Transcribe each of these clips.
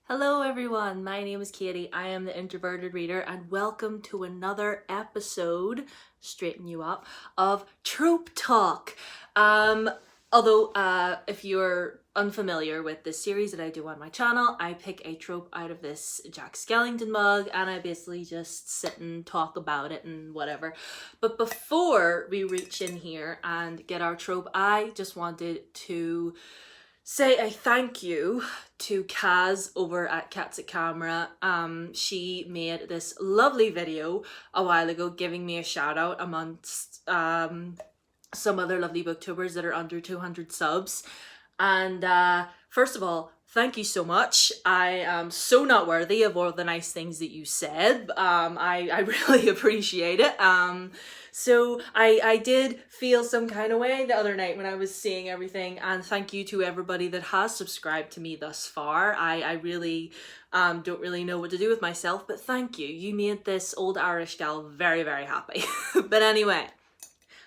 Hello everyone, my name is Katie. I am the Introverted Reader and welcome to another episode, straighten you up, of Trope Talk. Although if you're unfamiliar with this series that I do on my channel, I pick a trope out of this Jack Skellington mug and I basically just sit and talk about it and whatever. But before we reach in here and get our trope, I just wanted to say a thank you to Kaz over at Cats at Camera. She made this lovely video a while ago giving me a shout out amongst some other lovely booktubers that are under 200 subs. And first of all, thank you so much. I am so not worthy of all the nice things that you said. I really appreciate it. So I did feel some kind of way the other night when I was seeing everything, and thank you to everybody that has subscribed to me thus far. I really don't really know what to do with myself, but thank you. You made this old Irish gal very, very happy. But anyway,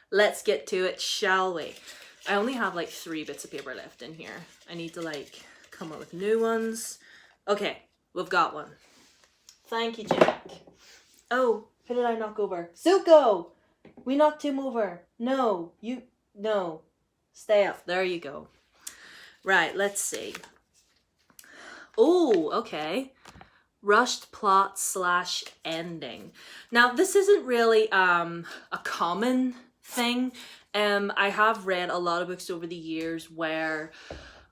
let's get to it, shall we? I only have like 3 bits of paper left in here. I need to like come up with new ones. Okay, we've got one. Thank you, Jack. Oh, who did I knock over? Zuko! We knocked him over. No, no. Stay up. There you go. Right, let's see. Oh, okay. Rushed plot / ending. Now, this isn't really a common thing. I have read a lot of books over the years where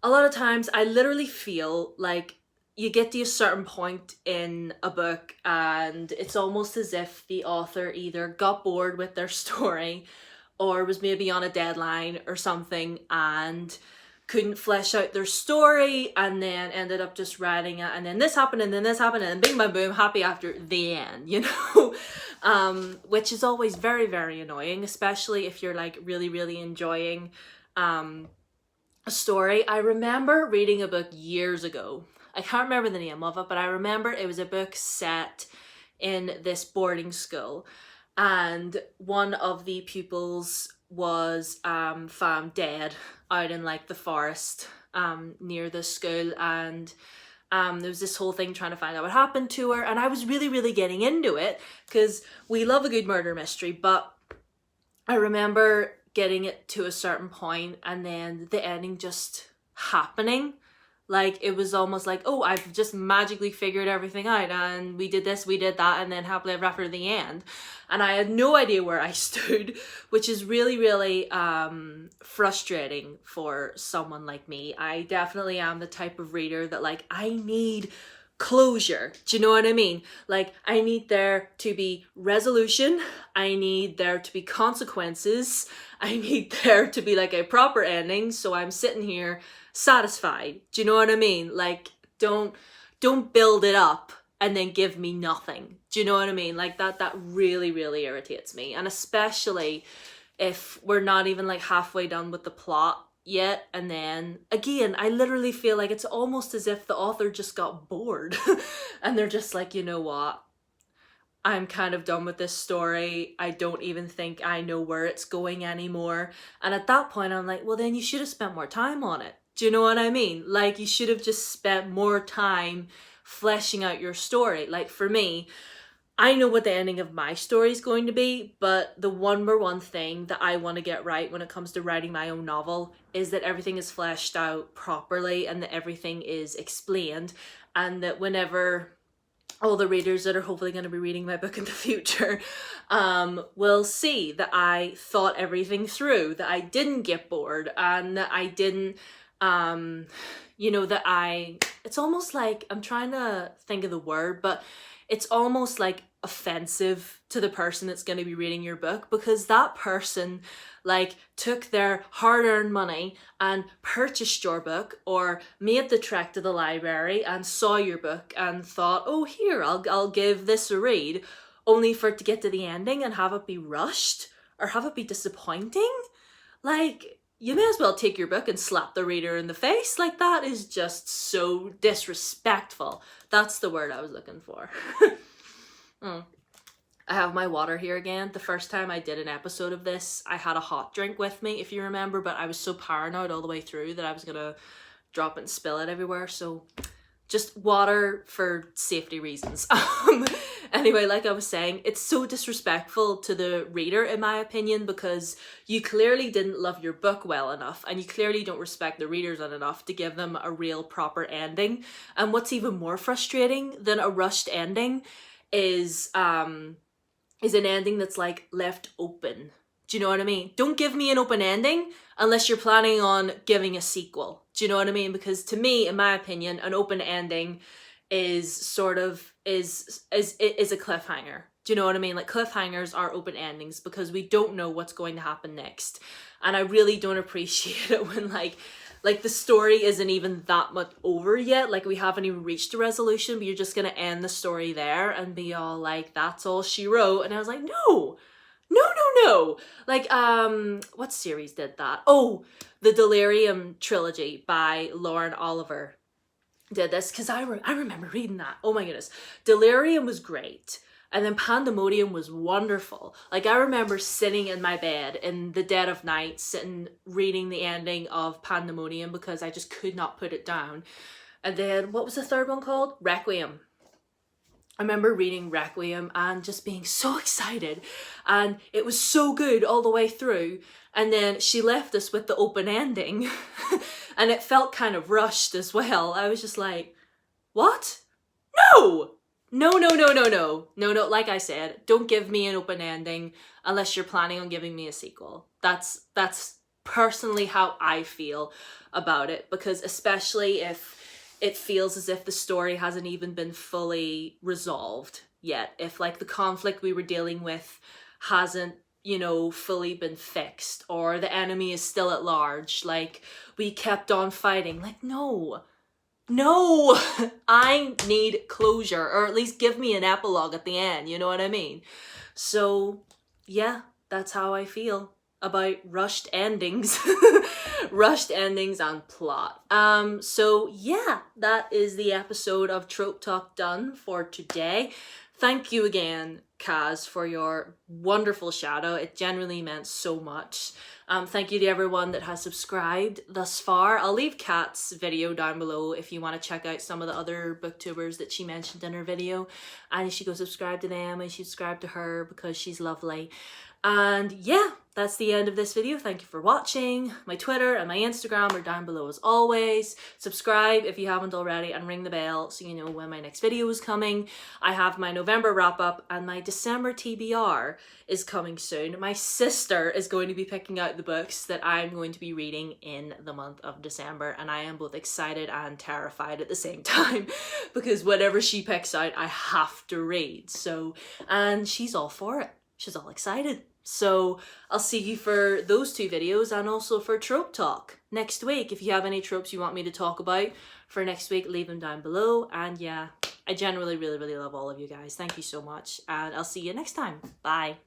a lot of times I literally feel like you get to a certain point in a book and it's almost as if the author either got bored with their story or was maybe on a deadline or something and couldn't flesh out their story and then ended up just writing it, and then this happened and then this happened and bing bang boom, happy after the end, you know. Which is always very, very annoying, especially if you're like really, really enjoying a story. I remember reading a book years ago. I can't remember the name of it, but I remember it was a book set in this boarding school and one of the pupils was found dead out in like the forest near the school, and there was this whole thing trying to find out what happened to her, and I was really, really getting into it because we love a good murder mystery, but I remember getting it to a certain point and then the ending just happening. Like, it was almost like, oh, I've just magically figured everything out and we did this, we did that, and then happily ever after the end. And I had no idea where I stood, which is really, really frustrating for someone like me. I definitely am the type of reader that, like, I need closure. Do you know what I mean? Like, I need there to be resolution. I need there to be consequences. I need there to be like a proper ending. So I'm sitting here satisfied. Do you know what I mean? Like, don't build it up and then give me nothing. Do you know what I mean? Like, that really, really irritates me. And especially if we're not even like halfway done with the plot yet, and then again, I literally feel like it's almost as if the author just got bored and they're just like, you know what, I'm kind of done with this story. I don't even think I know where it's going anymore. And at that point I'm like, well, then you should have spent more time on it. Do you know what I mean? Like, you should have just spent more time fleshing out your story. Like, for me, I know what the ending of my story is going to be, but the number one thing that I want to get right when it comes to writing my own novel is that everything is fleshed out properly and that everything is explained, and that whenever all the readers that are hopefully going to be reading my book in the future will see that I thought everything through, that I didn't get bored, and that I didn't you know, that it's almost like, I'm trying to think of the word, but it's almost like offensive to the person that's going to be reading your book, because that person like took their hard-earned money and purchased your book or made the trek to the library and saw your book and thought, oh, here, I'll give this a read, only for it to get to the ending and have it be rushed or have it be disappointing. Like, you may as well take your book and slap the reader in the face. Like, that is just so disrespectful. That's the word I was looking for. I have my water here again. The first time I did an episode of this, I had a hot drink with me, if you remember, but I was so paranoid all the way through that I was gonna drop it and spill it everywhere. So just water for safety reasons. Anyway, like I was saying, it's so disrespectful to the reader, in my opinion, because you clearly didn't love your book well enough, and you clearly don't respect the readers enough to give them a real proper ending. And what's even more frustrating than a rushed ending is an ending that's like left open. Do you know what I mean? Don't give me an open ending unless you're planning on giving a sequel. Do you know what I mean? Because to me, in my opinion, an open ending is sort of is a cliffhanger. Do you know what I mean? Like, cliffhangers are open endings because we don't know what's going to happen next. And I really don't appreciate it when like the story isn't even that much over yet. Like, we haven't even reached a resolution, but you're just gonna end the story there and be all like, that's all she wrote. And I was like, no. Like, what series did that? Oh, the Delirium trilogy by Lauren Oliver did this, because I remember reading that. Oh my goodness. Delirium was great. And then Pandemonium was wonderful. Like, I remember sitting in my bed in the dead of night, reading the ending of Pandemonium because I just could not put it down. And then, what was the third one called? Requiem. I remember reading Requiem and just being so excited, and it was so good all the way through. And then she left us with the open ending and it felt kind of rushed as well. I was just like, what? No! No. Like I said, don't give me an open ending unless you're planning on giving me a sequel. That's personally how I feel about it, because especially if it feels as if the story hasn't even been fully resolved yet. If like the conflict we were dealing with hasn't, fully been fixed, or the enemy is still at large, like we kept on fighting. Like, no, I need closure, or at least give me an epilogue at the end, you know what I mean? So yeah, that's how I feel about rushed endings. Rushed endings and plot. So yeah, that is the episode of Trope Talk done for today. Thank you again, Kaz, for your wonderful shout out. It genuinely meant so much. Thank you to everyone that has subscribed thus far. I'll leave Kat's video down below if you want to check out some of the other booktubers that she mentioned in her video. And you should go subscribe to them, and you should subscribe to her because she's lovely. And yeah, that's the end of this video. Thank you for watching. My Twitter and my Instagram are down below as always. Subscribe if you haven't already, and ring the bell so you know when my next video is coming. I have my November wrap up and my December TBR is coming soon. My sister is going to be picking out the books that I'm going to be reading in the month of December, and I am both excited and terrified at the same time because whatever she picks out, I have to read. So, and she's all for it. She's all excited. So I'll see you for those two videos, and also for Trope Talk next week. If you have any tropes you want me to talk about for next week, leave them down below. And yeah, I generally really love all of you guys. Thank you so much, and I'll see you next time. Bye.